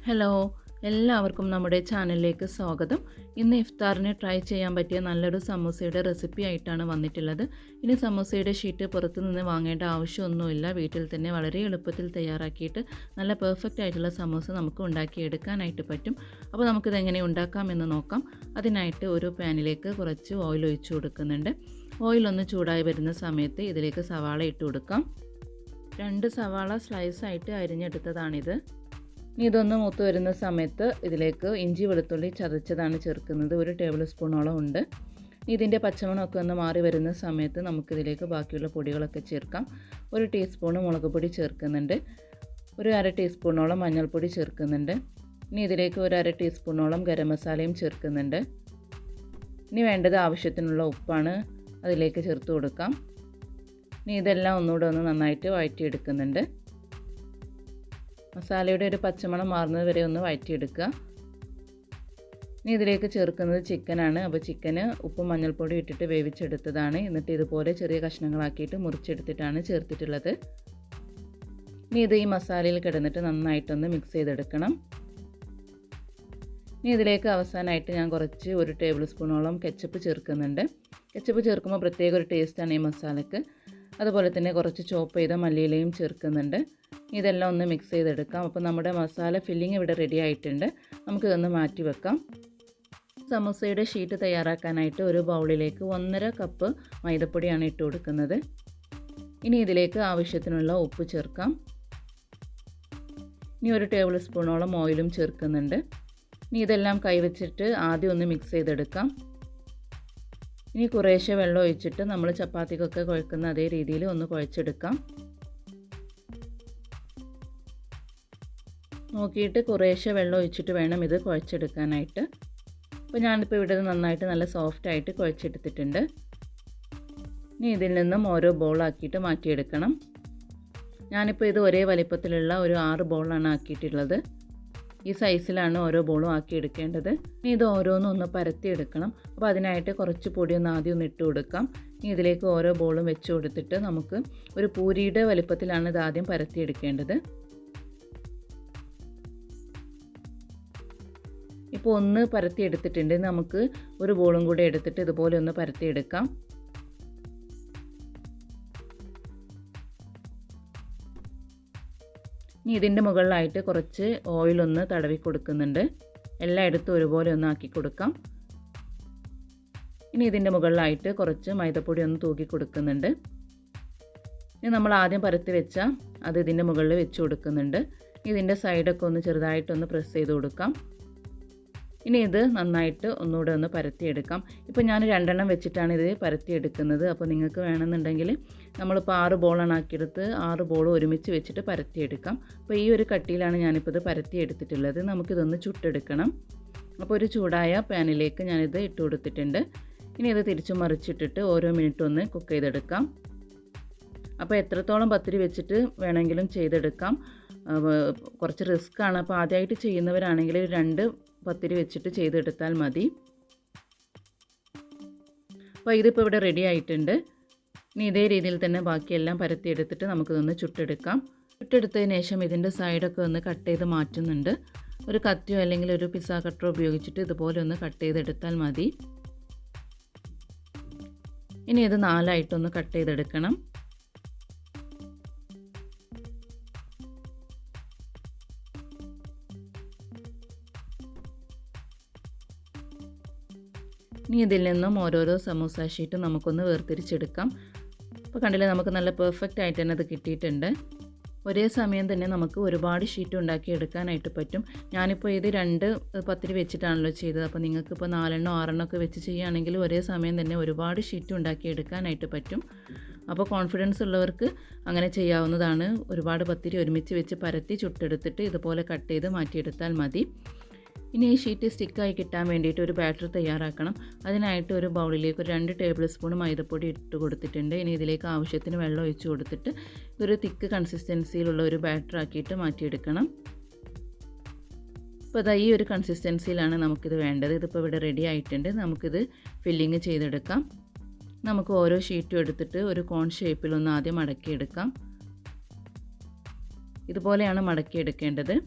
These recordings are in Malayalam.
ഹലോ, എല്ലാവർക്കും നമ്മുടെ ചാനലിലേക്ക് സ്വാഗതം. ഇന്ന് ഇഫ്താറിന് ട്രൈ ചെയ്യാൻ പറ്റിയ നല്ലൊരു സമൂസയുടെ റെസിപ്പി ആയിട്ടാണ് വന്നിട്ടുള്ളത്. ഇനി സമൂസയുടെ ഷീറ്റ് പുറത്തു നിന്ന് വാങ്ങേണ്ട ആവശ്യമൊന്നുമില്ല. വീട്ടിൽ തന്നെ വളരെ എളുപ്പത്തിൽ തയ്യാറാക്കിയിട്ട് നല്ല പെർഫെക്റ്റ് ആയിട്ടുള്ള സമൂസ നമുക്ക് ഉണ്ടാക്കിയെടുക്കാനായിട്ട് പറ്റും. അപ്പോൾ നമുക്കിത് എങ്ങനെ ഉണ്ടാക്കാമെന്ന് നോക്കാം. അതിനായിട്ട് ഒരു പാനിലേക്ക് കുറച്ച് ഓയിൽ ഒഴിച്ചു കൊടുക്കുന്നുണ്ട്. ഓയിൽ ഒന്ന് ചൂടായി വരുന്ന സമയത്ത് ഇതിലേക്ക് സവാള ഇട്ട് കൊടുക്കാം. 2 സവാള സ്ലൈസായിട്ട് അരിഞ്ഞെടുത്തതാണിത്. ഇനി ഇതൊന്ന് മൂത്ത് വരുന്ന സമയത്ത് ഇതിലേക്ക് ഇഞ്ചി വെളുത്തുള്ളി ചതച്ചതാണ് ചേർക്കുന്നത്. 1 ടേബിൾ സ്പൂണോളം ഉണ്ട്. ഇതിൻ്റെ പച്ചമണമൊക്കെ ഒന്ന് മാറി വരുന്ന സമയത്ത് നമുക്കിതിലേക്ക് ബാക്കിയുള്ള പൊടികളൊക്കെ ചേർക്കാം. 1 ടീസ്പൂൺ മുളക് പൊടി ചേർക്കുന്നുണ്ട്. 1/2 ടീസ്പൂണോളം മഞ്ഞൾപ്പൊടി ചേർക്കുന്നുണ്ട്. ഇനി ഇതിലേക്ക് 1/2 ടീസ്പൂണോളം ഗരം മസാലയും ചേർക്കുന്നുണ്ട്. ഇനി വേണ്ടത് ആവശ്യത്തിനുള്ള ഉപ്പാണ്. അതിലേക്ക് ചേർത്ത് കൊടുക്കാം. ഇനി ഇതെല്ലാം ഒന്നുകൂടെ ഒന്ന് നന്നായിട്ട് വഴറ്റിയെടുക്കുന്നുണ്ട്. മസാലയുടെ ഒരു പച്ചമണം മാറുന്നത് വരെ ഒന്ന് വഴറ്റിയെടുക്കുക. ഇനി ഇതിലേക്ക് ചേർക്കുന്നത് ചിക്കനാണ്. അപ്പോൾ ചിക്കന് ഉപ്പും മഞ്ഞൾപ്പൊടി ഇട്ടിട്ട് വേവിച്ചെടുത്തതാണ്. എന്നിട്ട് ഇതുപോലെ ചെറിയ കഷ്ണങ്ങളാക്കിയിട്ട് മുറിച്ചെടുത്തിട്ടാണ് ചേർത്തിട്ടുള്ളത്. ഇനി ഇത് ഈ മസാലയിൽ കിടന്നിട്ട് നന്നായിട്ടൊന്ന് മിക്സ് ചെയ്തെടുക്കണം. ഇനി ഇതിലേക്ക് അവസാനമായിട്ട് ഞാൻ കുറച്ച് 1 ടേബിൾ സ്പൂണോളം കെച്ചപ്പ് ചേർക്കുന്നുണ്ട്. കെച്ചപ്പ് ചേർക്കുമ്പോൾ പ്രത്യേക ഒരു ടേസ്റ്റാണ് ഈ മസാലയ്ക്ക്. അതുപോലെ തന്നെ കുറച്ച് ചോപ്പ് ചെയ്ത മല്ലിയിലയും ചേർക്കുന്നുണ്ട്. ഇതെല്ലാം ഒന്ന് മിക്സ് ചെയ്തെടുക്കാം. അപ്പോൾ നമ്മുടെ മസാല ഫില്ലിങ് ഇവിടെ റെഡി ആയിട്ടുണ്ട്. നമുക്കിതൊന്ന് മാറ്റി വെക്കാം. സമൂസയുടെ ഷീറ്റ് തയ്യാറാക്കാനായിട്ട് ഒരു ബൗളിലേക്ക് 1.5 കപ്പ് മൈദപ്പൊടിയാണ് ഇട്ട് കൊടുക്കുന്നത്. ഇനി ഇതിലേക്ക് ആവശ്യത്തിനുള്ള ഉപ്പ് ചേർക്കാം. ഇനി 1 ടേബിൾ സ്പൂണോളം ഓയിലും ചേർക്കുന്നുണ്ട്. ഇനി ഇതെല്ലാം കൈവച്ചിട്ട് ആദ്യം ഒന്ന് മിക്സ് ചെയ്തെടുക്കാം. ഇനി കുറേശ്ശെ വെള്ളം ഒഴിച്ചിട്ട് നമ്മൾ ചപ്പാത്തിക്കൊക്കെ കുഴക്കുന്ന അതേ രീതിയിൽ ഒന്ന് കുഴച്ചെടുക്കാം. നോക്കിയിട്ട് കുറേശ്ശെ വെള്ളം ഒഴിച്ചിട്ട് വേണം ഇത് കുഴച്ചെടുക്കാനായിട്ട്. അപ്പോൾ ഞാനിപ്പോൾ ഇവിടെ നന്നായിട്ട് നല്ല സോഫ്റ്റായിട്ട് കുഴച്ചെടുത്തിട്ടുണ്ട്. ഇനി ഇതിൽ നിന്നും ഓരോ ബോളാക്കിയിട്ട് മാറ്റിയെടുക്കണം. ഞാനിപ്പോൾ ഇത് ഒരേ വലിപ്പത്തിലുള്ള ഒരു 6 ബോളാണ് ആക്കിയിട്ടുള്ളത്. ഈ സൈസിലാണ് ഓരോ ബോളും ആക്കിയെടുക്കേണ്ടത്. ഇനി ഇത് ഓരോന്നും ഒന്ന് പരത്തിയെടുക്കണം. അപ്പോൾ അതിനായിട്ട് കുറച്ച് പൊടി ഒന്ന് ആദ്യം ഒന്ന് ഇട്ട് കൊടുക്കാം. ഇനി ഇതിലേക്ക് ഓരോ ബോളും വെച്ച് കൊടുത്തിട്ട് നമുക്ക് ഒരു പൂരിയുടെ വലിപ്പത്തിലാണ് ഇത് ആദ്യം പരത്തിയെടുക്കേണ്ടത്. ഇപ്പോൾ ഒന്ന് പരത്തിയെടുത്തിട്ടുണ്ട്. നമുക്ക് ഒരു ബോളും കൂടെ എടുത്തിട്ട് ഇതുപോലെ ഒന്ന് പരത്തിയെടുക്കാം. ഇനി ഇതിൻ്റെ മുകളിലായിട്ട് കുറച്ച് ഓയിലൊന്ന് തടവി കൊടുക്കുന്നുണ്ട്. എല്ലായിടത്തും ഒരുപോലെ ഒന്ന് ആക്കി കൊടുക്കാം. ഇനി ഇതിൻ്റെ മുകളിലായിട്ട് കുറച്ച് മൈദപ്പൊടി ഒന്ന് തൂക്കി കൊടുക്കുന്നുണ്ട്. ഇനി നമ്മൾ ആദ്യം പരത്തി വെച്ച അത് ഇതിൻ്റെ മുകളിൽ വെച്ച് കൊടുക്കുന്നുണ്ട്. ഇതിൻ്റെ സൈഡൊക്കെ ഒന്ന് ചെറുതായിട്ടൊന്ന് പ്രസ് ചെയ്ത് കൊടുക്കാം. ഇനി ഇത് നന്നായിട്ട് ഒന്നുകൂടെ ഒന്ന് പരത്തിയെടുക്കാം. ഇപ്പോൾ ഞാൻ 2 എണ്ണം വെച്ചിട്ടാണ് ഇത് പരത്തിയെടുക്കുന്നത്. അപ്പോൾ നിങ്ങൾക്ക് വേണമെന്നുണ്ടെങ്കിൽ നമ്മളിപ്പോൾ 6 ബോളാണ് ആക്കിയെടുത്ത് 6 ബോൾ ഒരുമിച്ച് വെച്ചിട്ട് പരത്തിയെടുക്കാം. അപ്പോൾ ഈ ഒരു കട്ടിയിലാണ് ഞാനിപ്പോൾ ഇത് പരത്തിയെടുത്തിട്ടുള്ളത്. നമുക്കിതൊന്ന് ചുട്ടെടുക്കണം. അപ്പോൾ ഒരു ചൂടായ പാനിലേക്ക് ഞാനിത് ഇട്ട് കൊടുത്തിട്ടുണ്ട്. ഇനി ഇത് തിരിച്ചു മറിച്ചിട്ടിട്ട് ഓരോ മിനിറ്റും ഒന്ന് കുക്ക് ചെയ്തെടുക്കാം. അപ്പോൾ എത്രത്തോളം പത്തിരി വെച്ചിട്ട് വേണമെങ്കിലും ചെയ്തെടുക്കാം. കുറച്ച് റിസ്ക്കാണ്. അപ്പോൾ ആദ്യമായിട്ട് ചെയ്യുന്നവരാണെങ്കിൽ 2 പത്തിരി വെച്ചിട്ട് ചെയ്തെടുത്താൽ മതി. അപ്പോൾ ഇതിപ്പോൾ ഇവിടെ റെഡി ആയിട്ടുണ്ട്. ഇനി ഇതേ രീതിയിൽ തന്നെ ബാക്കിയെല്ലാം പരത്തിയെടുത്തിട്ട് നമുക്കിതൊന്ന് ചുട്ടെടുക്കാം. ചുട്ടെടുത്തതിന് ശേഷം ഇതിൻ്റെ സൈഡൊക്കെ ഒന്ന് കട്ട് ചെയ്ത് മാറ്റുന്നുണ്ട്. ഒരു കത്തിയോ അല്ലെങ്കിൽ ഒരു പിസ്സ കട്ടറോ ഉപയോഗിച്ചിട്ട് ഇതുപോലെ ഒന്ന് കട്ട് ചെയ്തെടുത്താൽ മതി. ഇനി ഇത് 4ആയിട്ടൊന്ന് കട്ട് ചെയ്തെടുക്കണം. ഇനി ഇതിൽ നിന്നും ഓരോരോ സമോസ ഷീറ്റ് നമുക്കൊന്ന് വേർതിരിച്ചെടുക്കാം. അപ്പോൾ കണ്ടില്ലേ, നമുക്ക് നല്ല പെർഫെക്റ്റ് ആയിട്ട് തന്നെ അത് കിട്ടിയിട്ടുണ്ട്. ഒരേ സമയം തന്നെ നമുക്ക് ഒരുപാട് ഷീറ്റ് ഉണ്ടാക്കിയെടുക്കാനായിട്ട് പറ്റും. ഞാനിപ്പോൾ ഇത് 2 പത്തിരി വെച്ചിട്ടാണല്ലോ ചെയ്തത്. അപ്പോൾ നിങ്ങൾക്കിപ്പോൾ 4 6 ഒക്കെ വെച്ച് ചെയ്യുകയാണെങ്കിൽ ഒരേ സമയം തന്നെ ഒരുപാട് ഷീറ്റ് ഉണ്ടാക്കിയെടുക്കാനായിട്ട് പറ്റും. അപ്പോൾ കോൺഫിഡൻസ് ഉള്ളവർക്ക് അങ്ങനെ ചെയ്യാവുന്നതാണ്. ഒരുപാട് പത്തിരി ഒരുമിച്ച് വെച്ച് പരത്തി ചുട്ടെടുത്തിട്ട് ഇതുപോലെ കട്ട് ചെയ്ത് മാറ്റിയെടുത്താൽ മതി. ഇനി ഈ ഷീറ്റ് സ്റ്റിക്കായി കിട്ടാൻ വേണ്ടിയിട്ട് ഒരു ബാറ്റർ തയ്യാറാക്കണം. അതിനായിട്ട് ഒരു ബൗളിലേക്ക് 2 ടേബിൾ സ്പൂൺ മൈദപ്പൊടി ഇട്ട് കൊടുത്തിട്ടുണ്ട്. ഇനി ഇതിലേക്ക് ആവശ്യത്തിന് വെള്ളം ഒഴിച്ച് കൊടുത്തിട്ട് ഇതൊരു തിക്ക് കൺസിസ്റ്റൻസിയിലുള്ള ഒരു ബാറ്റർ ആക്കിയിട്ട് മാറ്റിയെടുക്കണം. അപ്പോൾ ഈ ഒരു കൺസിസ്റ്റൻസിയിലാണ് നമുക്കിത് വേണ്ടത്. ഇതിപ്പോൾ ഇവിടെ റെഡി ആയിട്ടുണ്ട്. നമുക്കിത് ഫില്ലിങ് ചെയ്തെടുക്കാം. നമുക്ക് ഓരോ ഷീറ്റും എടുത്തിട്ട് ഒരു കോൺ ഷേപ്പിലൊന്ന് ആദ്യം മടക്കിയെടുക്കാം. ഇതുപോലെയാണ് മടക്കിയെടുക്കേണ്ടത്.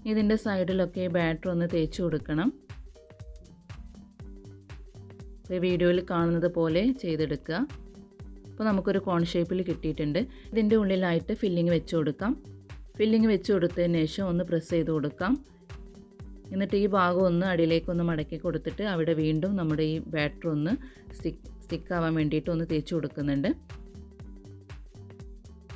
ഇതിൻ്റെ സൈഡിലൊക്കെ ബാറ്റർ ഒന്ന് തേച്ച് കൊടുക്കണം. ഇപ്പോൾ വീഡിയോയിൽ കാണുന്നത് പോലെ ചെയ്തെടുക്കുക. അപ്പോൾ നമുക്കൊരു കോൺ ഷേപ്പിൽ കിട്ടിയിട്ടുണ്ട്. ഇതിൻ്റെ ഉള്ളിലായിട്ട് ഫില്ലിങ് വെച്ച് കൊടുക്കാം. ഫില്ലിങ് വെച്ച് കൊടുത്തതിന് ശേഷം ഒന്ന് പ്രസ് ചെയ്ത് കൊടുക്കാം. എന്നിട്ട് ഈ ഭാഗം ഒന്ന് അടിയിലേക്കൊന്ന് മടക്കി കൊടുത്തിട്ട് അവിടെ വീണ്ടും നമ്മുടെ ഈ ബാറ്റർ ഒന്ന് സ്റ്റിക്കാവാൻ വേണ്ടിയിട്ട് ഒന്ന് തേച്ച് കൊടുക്കുന്നുണ്ട്.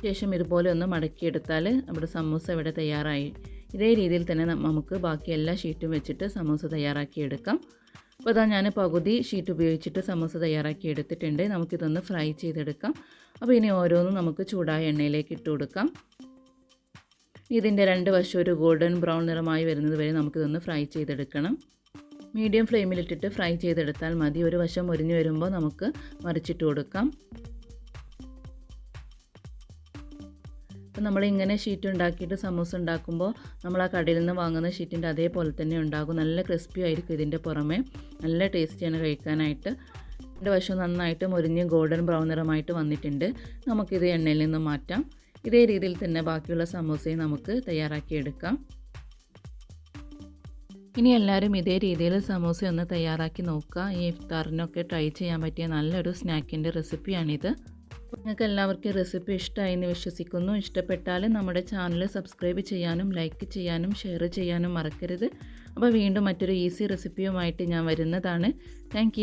ശേഷം ഇതുപോലെ ഒന്ന് മടക്കിയെടുത്താൽ നമ്മുടെ സമൂസ ഇവിടെ തയ്യാറായി. ഇതേ രീതിയിൽ തന്നെ നമുക്ക് ബാക്കി എല്ലാ ഷീറ്റും വെച്ചിട്ട് സമൂസ തയ്യാറാക്കിയെടുക്കാം. അപ്പോൾ അതാ ഞാൻ പകുതി ഷീറ്റ് ഉപയോഗിച്ചിട്ട് സമൂസ തയ്യാറാക്കി എടുത്തിട്ടുണ്ട്. നമുക്കിതൊന്ന് ഫ്രൈ ചെയ്തെടുക്കാം. അപ്പോൾ ഇനി ഓരോന്നും നമുക്ക് ചൂടായ എണ്ണയിലേക്ക് ഇട്ട് കൊടുക്കാം. ഇതിൻ്റെ രണ്ട് വശം ഒരു ഗോൾഡൻ ബ്രൗൺ നിറമായി വരുന്നത് വരെ നമുക്കിതൊന്ന് ഫ്രൈ ചെയ്തെടുക്കണം. മീഡിയം ഫ്ലെയിമിലിട്ടിട്ട് ഫ്രൈ ചെയ്തെടുത്താൽ മതി. ഒരു വശം മുരിഞ്ഞ് വരുമ്പോൾ നമുക്ക് മറിച്ചിട്ട് കൊടുക്കാം. അപ്പോൾ നമ്മളിങ്ങനെ ഷീറ്റ് ഉണ്ടാക്കിയിട്ട് സമൂസ ഉണ്ടാക്കുമ്പോൾ നമ്മൾ ആ കടയിൽ നിന്ന് വാങ്ങുന്ന ഷീറ്റിൻ്റെ അതേപോലെ തന്നെ ഉണ്ടാകും. നല്ല ക്രിസ്പി ആയിരിക്കും ഇതിൻ്റെ പുറമേ. നല്ല ടേസ്റ്റിയാണ് കഴിക്കാനായിട്ട്. രണ്ട് വശം നന്നായിട്ട് മുരിഞ്ഞ് ഗോൾഡൻ ബ്രൗൺ നിറമായിട്ട് വന്നിട്ടുണ്ട്. നമുക്കിത് എണ്ണയിൽ നിന്ന് മാറ്റാം. ഇതേ രീതിയിൽ തന്നെ ബാക്കിയുള്ള സമൂസയും നമുക്ക് തയ്യാറാക്കിയെടുക്കാം. ഇനി എല്ലാവരും ഇതേ രീതിയിൽ സമൂസ ഒന്ന് തയ്യാറാക്കി നോക്കുക. ഈ ഇഫ്താറിനൊക്കെ ട്രൈ ചെയ്യാൻ പറ്റിയ നല്ലൊരു സ്നാക്കിൻ്റെ റെസിപ്പിയാണിത്. നിങ്ങൾക്ക് എല്ലാവർക്കും റെസിപ്പി ഇഷ്ടമായി എന്ന് വിശ്വസിക്കുന്നു. ഇഷ്ടപ്പെട്ടാൽ നമ്മുടെ ചാനൽ സബ്സ്ക്രൈബ് ചെയ്യാനും ലൈക്ക് ചെയ്യാനും ഷെയർ ചെയ്യാനും മറക്കരുത്. അപ്പോൾ വീണ്ടും മറ്റൊരു ഈസി റെസിപ്പിയുമായിട്ട് ഞാൻ വരുന്നതാണ്. താങ്ക്